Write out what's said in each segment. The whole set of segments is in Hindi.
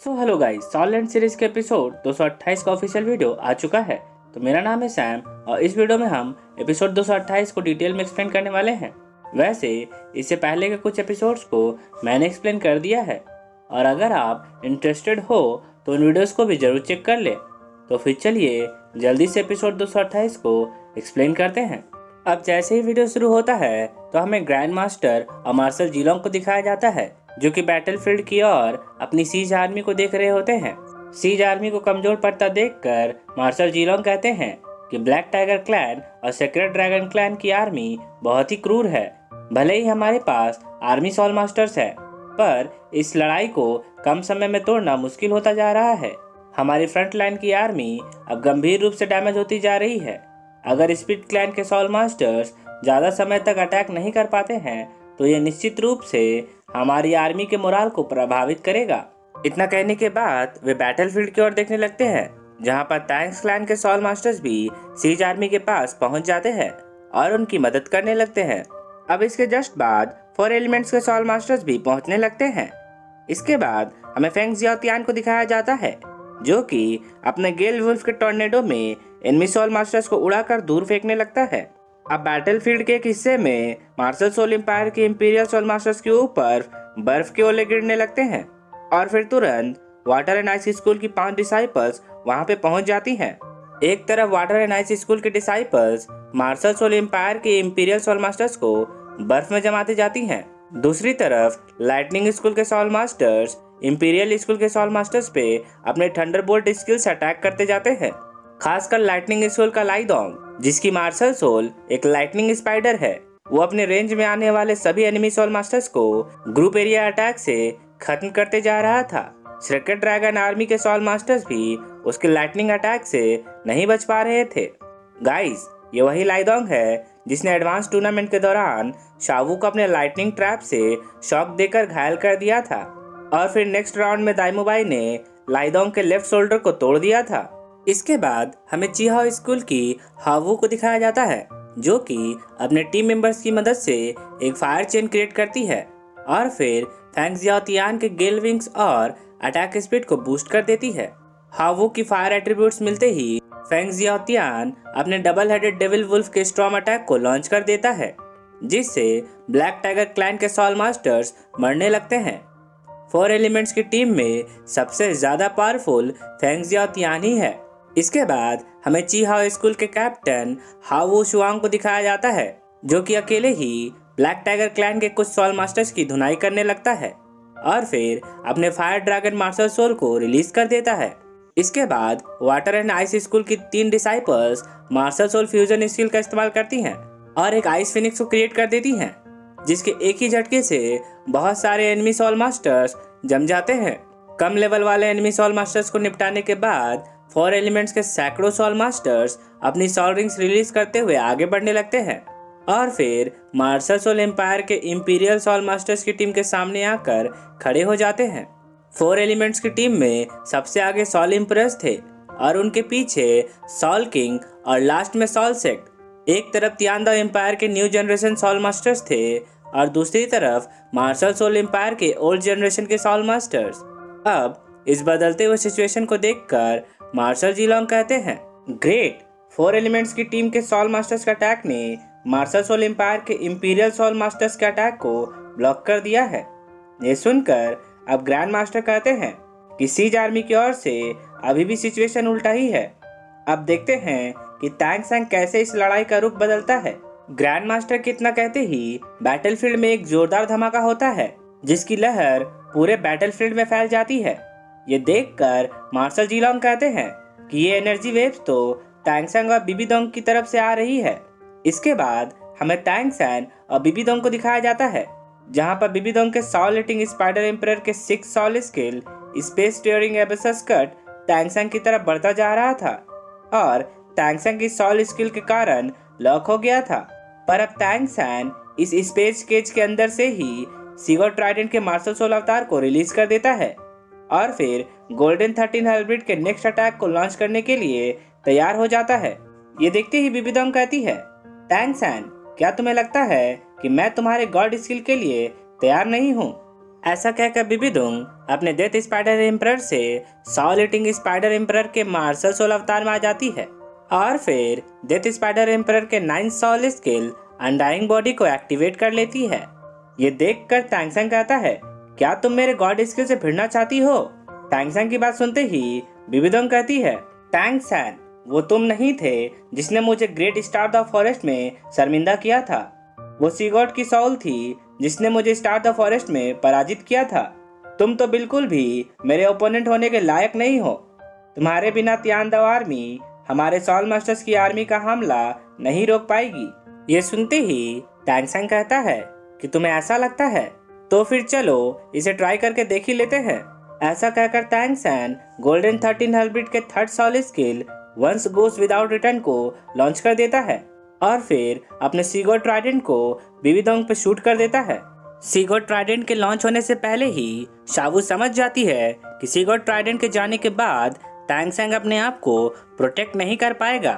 So hello guys, solid series के एपिसोड 228 का ऑफिशियल वीडियो आ चुका है। तो मेरा नाम है सैम और इस वीडियो में हम एपिसोड 228 को डिटेल में एक्सप्लेन करने वाले हैं। वैसे इससे पहले के कुछ एपिसोड्स को मैंने एक्सप्लेन कर दिया है और अगर आप इंटरेस्टेड हो तो उन वीडियोस को भी जरूर चेक कर ले। तो फिर चलिए जल्दी से एपिसोड 228 को एक्सप्लेन करते हैं। अब जैसे ही वीडियो शुरू होता है तो हमें ग्रैंड मास्टर और मार्शल जीलोंग को दिखाया जाता है जो कि बैटलफील्ड की ओर अपनी सीज आर्मी को देख रहे होते हैं। सीज आर्मी को कमजोर पड़ता देखकर मार्शल जीलोंग कहते हैं कि ब्लैक टाइगर क्लैन और सेक्रेट ड्रैगन क्लैन की आर्मी बहुत ही क्रूर है। भले ही हमारे पास आर्मी सॉल मास्टर्स है, पर इस लड़ाई को कम समय में तोड़ना मुश्किल होता जा रहा है। हमारी फ्रंट लाइन की आर्मी अब गंभीर रूप से डैमेज होती जा रही है। अगर स्पीड क्लैन के सॉल मास्टर्स ज़्यादा समय तक अटैक नहीं कर पाते हैं तो ये निश्चित रूप से हमारी आर्मी के मोराल को प्रभावित करेगा। इतना कहने के बाद वे बैटलफील्ड की ओर देखने लगते हैं, जहां पर टैंक्स क्लैन के सॉल मास्टर्स भी सीज आर्मी के पास पहुंच जाते हैं और उनकी मदद करने लगते हैं। अब इसके जस्ट बाद 4 एलिमेंट्स के सॉल मास्टर्स भी पहुंचने लगते हैं। इसके बाद हमें फेंग जियाओतियान को दिखाया जाता है जो कि अपने गेल वुल्फ के टॉर्नेडो में एनिमी सॉल मास्टर्स को उड़ाकर दूर फेंकने लगता है। अब बैटलफील्ड के एक हिस्से में मार्शल सोल एम्पायर के इंपीरियल सोल मास्टर्स के ऊपर बर्फ के ओले गिरने लगते हैं और फिर तुरंत वाटर एंड आइस स्कूल की 5 डिसाइपल्स वहां पे पहुंच जाती हैं। एक तरफ वाटर एंड आइस स्कूल के डिसाइपल्स मार्शल सोल एम्पायर के इंपीरियल सोल मास्टर्स को बर्फ में जमाते जाती हैं। दूसरी तरफ लाइटनिंग स्कूल के सोल मास्टर्स इंपीरियल स्कूल के सोल मास्टर्स पे अपने थंडरबोल्ट स्किल से अटैक करते जाते हैं। खासकर लाइटनिंग स्कूल का लाइडोंग, जिसकी मार्शल सोल एक लाइटनिंग स्पाइडर है, वो अपने रेंज में आने वाले सभी एनिमी सोल मास्टर्स को ग्रुप एरिया अटैक से खत्म करते जा रहा था। सेक्रेट ड्रैगन आर्मी के सोल मास्टर्स भी उसके लाइटनिंग अटैक से नहीं बच पा रहे थे। गाइस, ये वही लाइडोंग है जिसने एडवांस टूर्नामेंट के दौरान शावू को अपने लाइटनिंग ट्रैप से शॉक देकर घायल कर दिया था और फिर नेक्स्ट राउंड में दाइमोबाई ने लाइडोंग के लेफ्ट शोल्डर को तोड़ दिया था। इसके बाद हमें चीहाओ स्कूल की हावू को दिखाया जाता है जो कि अपने टीम मेंबर्स की मदद से एक फायर चेन क्रिएट करती है और फिर फेंग जियाओतियान के गेल विंग्स और अटैक स्पीड को बूस्ट कर देती है। हावू की फायर एट्रीब्यूट्स मिलते ही फेंग जियाओतियान अपने डबल हेडेड डेविल वुल्फ के स्टॉर्म अटैक को लॉन्च कर देता है, जिससे ब्लैक टाइगर क्लैन के सॉल मास्टर्स मरने लगते हैं। 4 एलिमेंट्स की टीम में सबसे ज्यादा पावरफुल फेंग जियाओतियान ही है। इसके बाद हमें चीहाओ स्कूल के कैप्टन हावू शुआंग को दिखाया जाता है जो कि अकेले ही ब्लैक टाइगर क्लैन के कुछ सॉल मास्टर्स की धुनाई करने लगता है और फिर अपने फायर ड्रैगन मार्शल सोल को रिलीज कर देता है। इसके बाद वाटर एंड आइस स्कूल की 3 disciples martial soul fusion skill का इस्तेमाल करती हैं और एक आइस फिनिक्स को क्रिएट कर देती हैं, जिसके एक ही झटके से बहुत सारे एनिमी सॉल मास्टर्स जम जाते हैं। कम लेवल वाले एनिमी सॉल मास्टर्स को निपटाने के बाद 4 एलिमेंट्स के सैकड़ों सॉल मास्टर्स अपनी सॉल रिंग्स रिलीज करते हुए आगे बढ़ने लगते हैं और फिर मार्शल सोल एम्पायर के इंपीरियल सॉल मास्टर्स की टीम के सामने आकर खड़े हो जाते हैं। 4 एलिमेंट्स की टीम में सबसे आगे सॉल इम्प्रेस थे और उनके पीछे सॉल किंग और लास्ट में सॉल सेक्ट। एक तरफ तियानदा एम्पायर के न्यू जनरेशन सॉल मास्टर्स थे और दूसरी तरफ मार्शल सोल एम्पायर के ओल्ड जनरेशन के सॉल मास्टर्स। अब इस बदलते हुए सिचुएशन को देखकर मार्शल जीलोंग कहते हैं, ग्रेट, 4 एलिमेंट्स की टीम के सॉल मास्टर्स का अटैक ने मार्शल सोल एम्पायर के इंपीरियल सॉल मास्टर्स के अटैक को ब्लॉक कर दिया है। ये सुनकर अब ग्रैंड मास्टर कहते हैं कि सीज आर्मी की ओर से अभी भी सिचुएशन उल्टा ही है। अब देखते हैं कि टैंक सैंग कैसे इस लड़ाई का रुख बदलता है। ग्रैंड मास्टर के इतना कहते ही बैटलफील्ड में एक जोरदार धमाका होता है जिसकी लहर पूरे बैटलफील्ड में फैल जाती है। ये देखकर मार्शल जीलोंग कहते हैं कि ये एनर्जी वेव्स तो टैंक सैंग और बिबीडोंग की तरफ से आ रही है। इसके बाद हमें टैंक सैंग और बिबीडोंग को दिखाया जाता है, जहां पर बिबीडोंग के सॉल ईटिंग स्पाइडर एम्परर के 6 soul skill space tearing abyss cut tank सैंग की तरफ बढ़ता जा रहा था और टैंक सैंग की सॉल स्किल के कारण लॉक हो गया था। पर अब टैंक सैंग इस स्पेस केज के अंदर से ही सीगो ट्राइडेंट के मार्शल सोल अवतार को रिलीज कर देता है और फिर गोल्डन 13 हाइब्रिड के नेक्स्ट अटैक को लॉन्च करने के लिए तैयार हो जाता है। ये देखते ही बिबीडोंग कहती है, टैंक सैंग, क्या तुम्हें लगता है कि मैं तुम्हारे गॉड स्किल के लिए तैयार नहीं हूँ? ऐसा कहकर बिबिदोंग अपने डेथ स्पाइडर एम्परर से सॉल ईटिंग स्पाइडर एम्परर के मार्शल सोल अवतार में आ जाती है और फिर डेथ स्पाइडर एम्परर के 9 सॉल स्किल अनडाइंग बॉडी को एक्टिवेट कर लेती है। ये देखकर टैंगसेंग कहता है, क्या तुम मेरे गॉड स्किल से भिड़ना चाहती हो? टैंगसेंग की बात सुनते ही बिबिदोंग कहती है, टैंगसेंग, वो तुम नहीं थे जिसने मुझे ग्रेट स्टार द फॉरेस्ट में शर्मिंदा किया था। वो सीगॉड की सॉल थी जिसने मुझे स्टार द फॉरेस्ट में पराजित किया था। तुम तो बिल्कुल भी मेरे ओपोनेंट होने के लायक नहीं हो। तुम्हारे बिना तियानदाव आर्मी हमारे सॉल मास्टर्स की आर्मी का हमला नहीं रोक पाएगी। ये सुनते ही टैंगसेंग कहता है कि तुम्हें ऐसा लगता है, तो फिर चलो इसे ट्राई करके देख ही लेते हैं। ऐसा कहकर टैंगसेंग गोल्डन 13 हेल्ब्रिड के third sol skill once goes without return को लॉन्च कर देता है और फिर अपने सीगॉड ट्राइडेंट को बिबिदोंग पे शूट कर देता है। सीगॉड ट्राइडेंट के लॉन्च होने से पहले ही शावू समझ जाती है कि सीगॉड ट्राइडेंट के जाने के बाद टैंगसेंग अपने आप को प्रोटेक्ट नहीं कर पाएगा,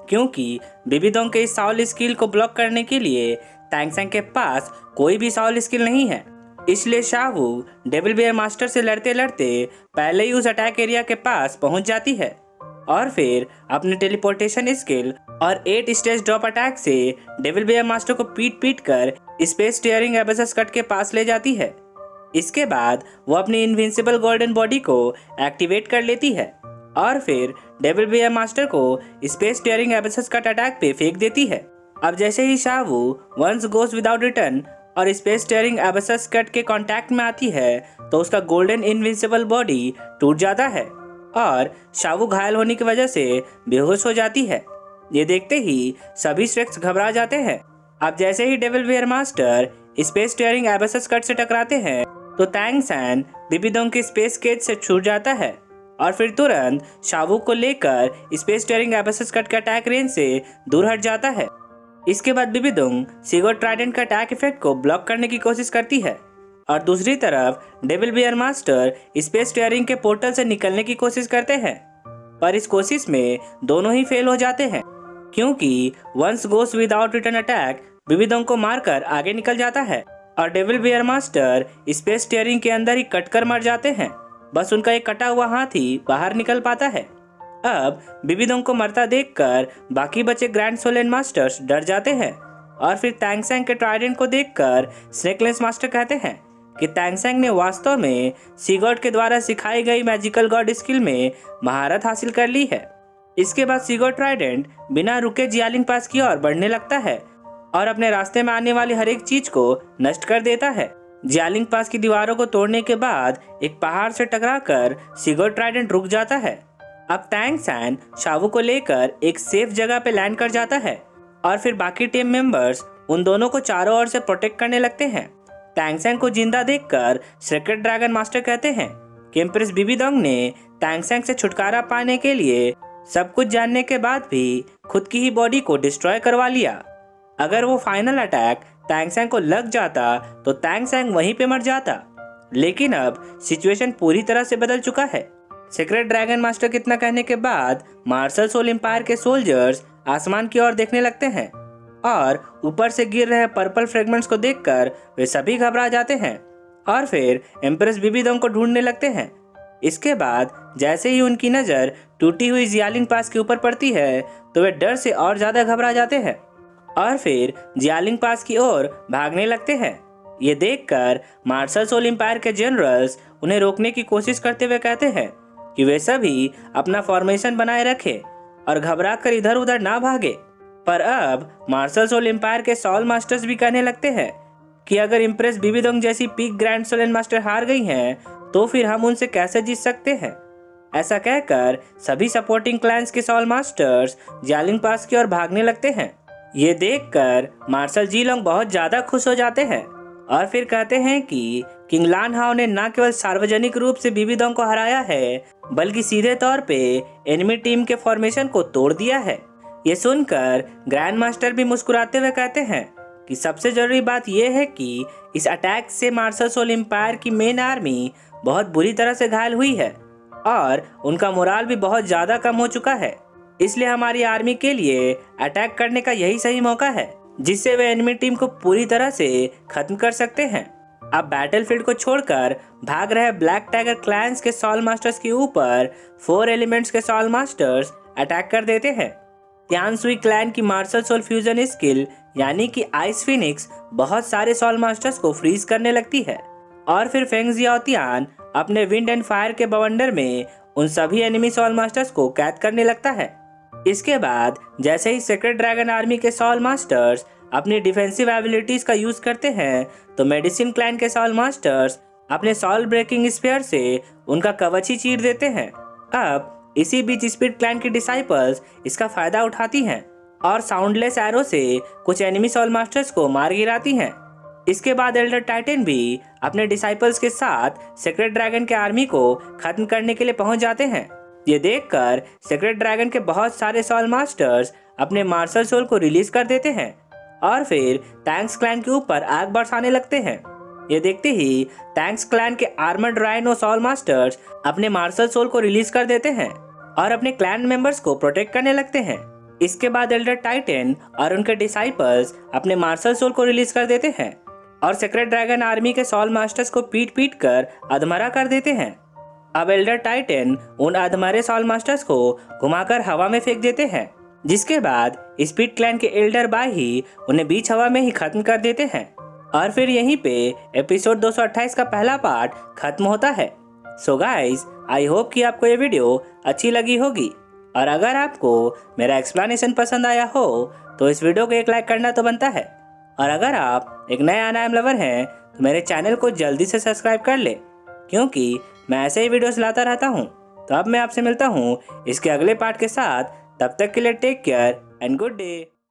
क्योंकि बिबिदोंग के इस सॉल स्किल को ब्लॉक करने के लिए टैंगसेंग के पास कोई भी सॉल स्किल नहीं है। इसलिए शावू डेविल बेयर मास्टर से लड़ते लड़ते पहले ही उस अटैक एरिया के पास पहुंच जाती है और फिर अपने टेलीपोर्टेशन स्किल और 8 स्टेज ड्रॉप अटैक से डेविल बेयर मास्टर को पीट कर स्पेस टीयरिंग एबेसस कट के पास ले जाती है। इसके बाद वो अपनी इनविंसिबल गोल्डन बॉडी को एक्टिवेट कर लेती है और फिर डेविल बेयर मास्टर को space tearing abyss cut attack पे फेंक देती है। अब जैसे ही शावू वंस गोस विदाउट रिटर्न और स्पेस टीयरिंग एबेसस कट के कांटेक्ट में आती है तो उसका गोल्डन इनविंसिबल बॉडी टूट जाता है और शावू घायल होने की वजह से बेहोश हो जाती है। ये देखते ही सभी श्रेक्स घबरा जाते हैं। अब जैसे ही devil bear master space tearing abyss cut से टकराते हैं तो टैंगसेंग बिबिदोंग की स्पेस केज से छूट जाता है और फिर तुरंत शावू को लेकर स्पेस टीयरिंग एबेसस कट के अटैक रेंज से दूर हट जाता है। इसके बाद बिबिदोंग सीगॉड ट्राइडेंट का अटैक इफेक्ट को ब्लॉक करने की कोशिश करती है और दूसरी तरफ devil bear master space tearing के पोर्टल से निकलने की कोशिश करते हैं, पर इस कोशिश में दोनों ही फेल हो जाते हैं, क्योंकि once goes without return attack Bibi Dong को मारकर आगे निकल जाता है और devil bear master space tearing के अंदर ही कटकर मर जाते हैं। बस उनका एक कटा हुआ हाथ ही बाहर निकल पाता है। अब बिबिदोंग को मरता देखकर बाकी बचे ग्रैंड सोलेन मास्टर्स डर जाते हैं और फिर टैंगसेंग के ट्राइडेंट को देखकर स्नेकलेस मास्टर कहते हैं कि टैंगसेंग ने वास्तव में सीगॉड के द्वारा सिखाई गई मैजिकल गॉड स्किल में महारत हासिल कर ली है। इसके बाद सीगॉड ट्राइडेंट बिना रुके जियालिंग पास की ओर बढ़ने लगता है और अपने रास्ते में आने वाली हर एक चीज को नष्ट कर देता है। जियालिंग पास की दीवारों को तोड़ने के बाद एक पहाड़ से टकराकर सीगॉड ट्राइडेंट रुक जाता है। अब टैंगसेंग शावू को लेकर एक सेफ जगह पे लैंड कर जाता है और फिर बाकी टीम मेंबर्स उन दोनों को चारों ओर से प्रोटेक्ट करने लगते हैं। टैंगसेंग को जिंदा देखकर सेक्रेट ड्रैगन मास्टर कहते हैं कि एम्प्रेस बिबिदोंग ने टैंगसेंग से छुटकारा पाने के लिए सब कुछ जानने के बाद भी खुद की ही बॉडी को डिस्ट्रॉय करवा लिया। अगर वो फाइनल अटैक टैंगसेंग को लग जाता तो टैंगसेंग वहीं पे मर जाता, लेकिन अब सिचुएशन पूरी तरह से बदल चुका है। सीक्रेट ड्रैगन मास्टर के इतना कहने के बाद मार्शल सोल एम्पायर के सोल्जर्स आसमान की ओर देखने लगते हैं और ऊपर से गिर रहे पर्पल फ्रेगमेंट्स को देखकर वे सभी घबरा जाते हैं और फिर एम्प्रेस बिबिदोंग को ढूंढने लगते हैं। इसके बाद जैसे ही उनकी नज़र टूटी हुई जियालिंग पास के ऊपर पड़ती है तो वे डर से और ज़्यादा घबरा जाते हैं और फिर जियालिंग पास की ओर भागने लगते हैं। ये देखकर मार्शल सोल एम्पायर के जनरल्स उन्हें रोकने की कोशिश करते हुए कहते हैं कि वे सभी अपना फॉर्मेशन बनाए रखें और घबरा कर इधर उधर ना भागे। पर अब मार्शल सोल एम्पायर के सॉल मास्टर्स भी कहने लगते हैं कि अगर इम्प्रेस बिबिदोंग जैसी पीक ग्रैंड सोलेन मास्टर हार गई हैं तो फिर हम उनसे कैसे जीत सकते हैं। ऐसा कहकर सभी सपोर्टिंग क्लैंस के सॉल मास्टर्स जियालिंग पास की ओर भागने लगते हैं। ये देखकर मार्शल जीलोंग बहुत ज्यादा खुश हो जाते हैं और फिर कहते हैं कि किंग लान हाओ ने न केवल सार्वजनिक रूप से बिबिदोंग को हराया है बल्कि सीधे तौर पे एनिमी टीम के फॉर्मेशन को तोड़ दिया है। ये सुनकर ग्रैंड मास्टर भी मुस्कुराते हुए कहते हैं कि सबसे जरूरी बात यह है कि इस अटैक से मार्शल सोल एम्पायर की मेन आर्मी बहुत बुरी तरह से घायल हुई है और उनका मोराल भी बहुत ज़्यादा कम हो चुका है। इसलिए हमारी आर्मी के लिए अटैक करने का यही सही मौका है जिससे वे एनिमी टीम को पूरी तरह से खत्म कर सकते हैं। अब बैटलफील्ड को छोड़कर भाग रहे ब्लैक टाइगर क्लैंस के सॉल मास्टर्स के ऊपर 4 एलिमेंट्स के सॉल मास्टर्स अटैक कर देते हैं। त्यानसुई क्लैन की मार्शल सोल फ्यूजन स्किल यानी कि आइस फिनिक्स बहुत सारे सॉल मास्टर्स को फ्रीज करने लगती है और फिर फेंग जियाओतियान अपने विंड एंड फायर के बवंडर में उन सभी एनिमी सॉल मास्टर्स को कैद करने लगता है। इसके बाद जैसे ही सेक्रेट ड्रैगन आर्मी के सॉल मास्टर्स अपनी डिफेंसिव एबिलिटीज का यूज करते हैं तो मेडिसिन क्लैन के सॉल मास्टर्स अपने सॉल ब्रेकिंग स्पेयर से उनका कवच ही चीर देते हैं। अब इसी बीच स्पीड क्लैन की डिसाइपल्स इसका फायदा उठाती हैं और साउंडलेस एरो से कुछ एनिमी सॉल मास्टर्स को मार गिराती हैं। इसके बाद एल्डर टाइटन भी अपने डिसाइपल्स के साथ सेक्रेट ड्रैगन के आर्मी को खत्म करने के लिए पहुंच जाते हैं। ये देखकर सेक्रेट ड्रैगन के बहुत सारे सॉल मास्टर्स अपने मार्शल सोल को रिलीज कर देते हैं और फिर टैंक्स क्लैन के ऊपर आग बरसाने लगते हैं। ये देखते ही टैंक्स क्लैन के आर्मर्ड राइनो सॉल मास्टर्स अपने मार्शल सोल को रिलीज कर देते हैं और अपने क्लैन मेंबर्स को प्रोटेक्ट करने लगते हैं। इसके बाद एल्डर टाइटन और उनके डिसाइपल्स अपने मार्शल सोल को रिलीज कर देते हैं और सेक्रेट ड्रैगन आर्मी के सॉल मास्टर्स को पीट पीट कर अधमरा कर देते हैं। अब एल्डर टाइटन उन अधमरे सॉल मास्टर्स को घुमाकर हवा में फेंक देते हैं, जिसके बाद स्पीड क्लैन के एल्डर बाय ही उन्हें बीच हवा में ही खत्म कर देते हैं और फिर यहीं पे एपिसोड 228 का पहला पार्ट खत्म होता है। सो गाइस, आई होप कि आपको ये वीडियो अच्छी लगी होगी और अगर आपको मेरा एक्सप्लेनेशन पसंद आया हो तो इस वीडियो को एक लाइक करना तो बनता है और अगर आप एक नए अनायम लवर हैं तो मेरे चैनल को जल्दी से सब्सक्राइब कर ले, क्योंकि मैं ऐसे ही वीडियोस लाता रहता हूँ। तो अब मैं आपसे मिलता हूँ इसके अगले पार्ट के साथ। तब तक के लिए take care and good day.